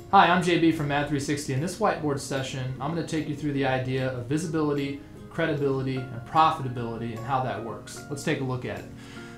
Hi, I'm JB from Mad360. In this whiteboard session, I'm going to take you through the idea of visibility, credibility, and profitability and how that works. Let's take a look at it.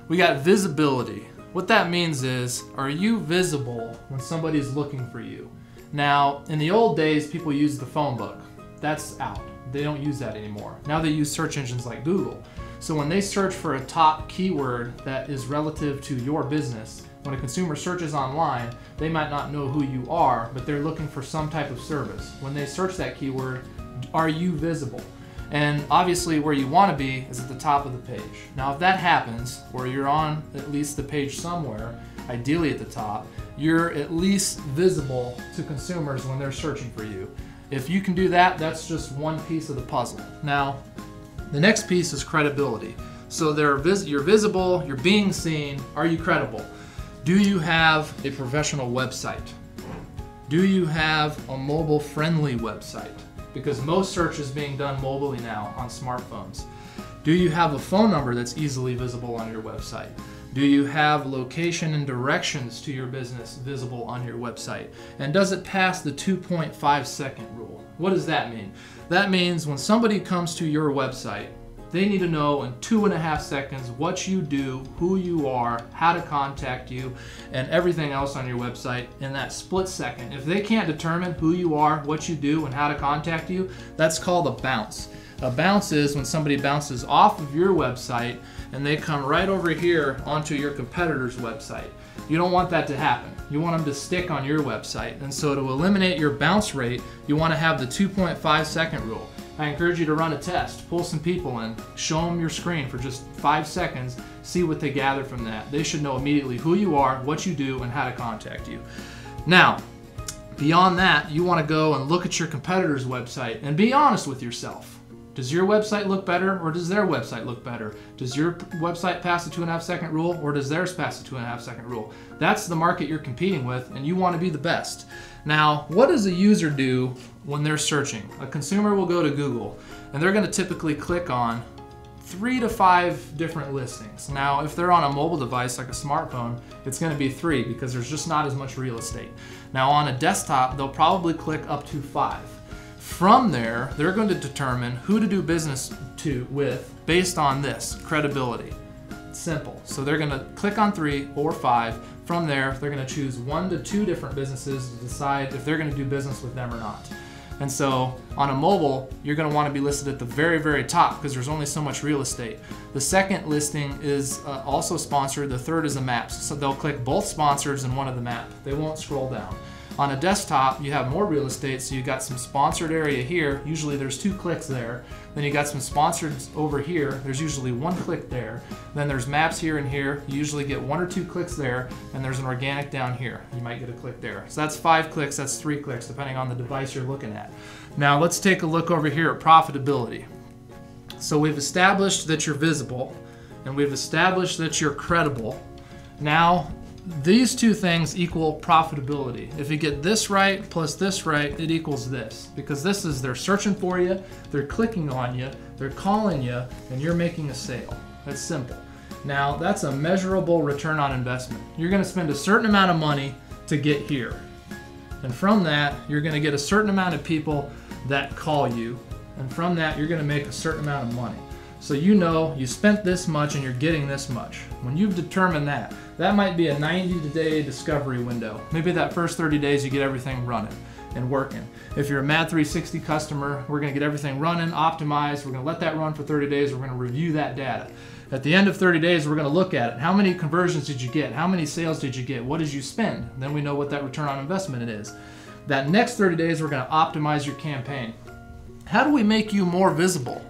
We got visibility. What that means is, are you visible when somebody's looking for you? Now, in the old days, people used the phone book. That's out. They don't use that anymore. Now they use search engines like Google. So when they search for a top keyword that is relative to your business, when a consumer searches online, they might not know who you are, but they're looking for some type of service. When they search that keyword, are you visible? And obviously where you want to be is at the top of the page. Now if that happens, or you're on at least the page somewhere, ideally at the top, you're at least visible to consumers when they're searching for you. If you can do that, that's just one piece of the puzzle. Now, the next piece is credibility. So you're visible, you're being seen, are you credible? Do you have a professional website? Do you have a mobile-friendly website? Because most search is being done mobilely now on smartphones. Do you have a phone number that's easily visible on your website? Do you have location and directions to your business visible on your website? And does it pass the 2.5-second rule? What does that mean? That means when somebody comes to your website, they need to know in 2.5 seconds what you do, who you are, how to contact you, and everything else on your website in that split second. If they can't determine who you are, what you do, and how to contact you, that's called a bounce. A bounce is when somebody bounces off of your website and they come right over here onto your competitor's website. You don't want that to happen. You want them to stick on your website. And so to eliminate your bounce rate, you want to have the 2.5-second rule. I encourage you to run a test, pull some people in, show them your screen for just 5 seconds, see what they gather from that. They should know immediately who you are, what you do, and how to contact you. Now, beyond that, you want to go and look at your competitor's website and be honest with yourself. Does your website look better or does their website look better? Does your website pass the 2.5-second rule or does theirs pass the 2.5-second rule? That's the market you're competing with and you want to be the best. Now, what does a user do when they're searching? A consumer will go to Google and they're going to typically click on 3 to 5 different listings. Now, if they're on a mobile device like a smartphone, it's going to be 3 because there's just not as much real estate. Now, on a desktop, they'll probably click up to 5. From there, they're going to determine who to do business with based on this, credibility. It's simple. So they're going to click on 3 or 5. From there, they're going to choose 1 to 2 different businesses to decide if they're going to do business with them or not. And so on a mobile, you're going to want to be listed at the very, very top because there's only so much real estate. The second listing is also sponsored. The third is a map. So they'll click both sponsors and one of the map. They won't scroll down. On a desktop, you have more real estate, so you got some sponsored area here. Usually there's 2 clicks there. Then you got some sponsored over here. There's usually 1 click there. Then there's maps here and here. You usually get 1 or 2 clicks there, and there's an organic down here. You might get a click there. So that's 5 clicks, that's 3 clicks, depending on the device you're looking at. Now let's take a look over here at profitability. So we've established that you're visible, and we've established that you're credible. Now, these 2 things equal profitability. If you get this right plus this right, it equals this. Because this is they're searching for you, they're clicking on you, they're calling you, and you're making a sale. That's simple. Now, that's a measurable return on investment. You're going to spend a certain amount of money to get here. And from that, you're going to get a certain amount of people that call you. And from that, you're going to make a certain amount of money. So you know you spent this much and you're getting this much. When you've determined that, that might be a 90-day discovery window. Maybe that first 30 days you get everything running and working. If you're a Mad360 customer, we're going to get everything running, optimized. We're going to let that run for 30 days. We're going to review that data. At the end of 30 days, we're going to look at it. How many conversions did you get? How many sales did you get? What did you spend? Then we know what that return on investment it is. That next 30 days, we're going to optimize your campaign. How do we make you more visible?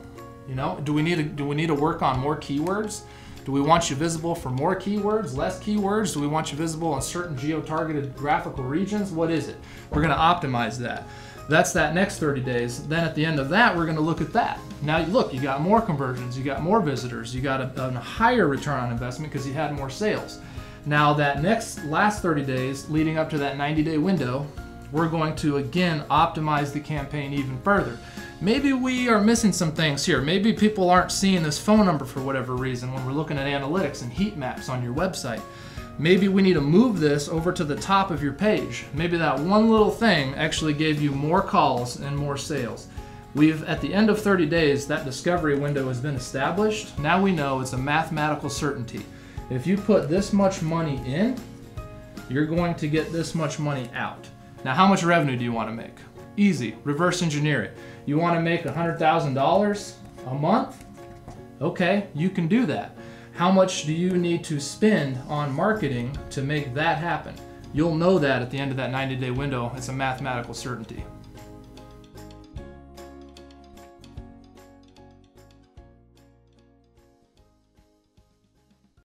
You know, do we need to work on more keywords? Do we want you visible for more keywords, less keywords? Do we want you visible in certain geo-targeted graphical regions? What is it? We're going to optimize that. That's that next 30 days. Then at the end of that, we're going to look at that. Now look, you got more conversions, you got more visitors, you got a higher return on investment because you had more sales. Now that last 30 days leading up to that 90-day window, we're going to again optimize the campaign even further. Maybe we are missing some things here. Maybe people aren't seeing this phone number for whatever reason when we're looking at analytics and heat maps on your website. Maybe we need to move this over to the top of your page. Maybe that one little thing actually gave you more calls and more sales. At the end of 30 days, that discovery window has been established. Now we know it's a mathematical certainty. If you put this much money in, you're going to get this much money out. Now, how much revenue do you want to make? Easy, reverse engineer it. You want to make $100,000 a month? Okay, you can do that. How much do you need to spend on marketing to make that happen? You'll know that at the end of that 90-day window. It's a mathematical certainty.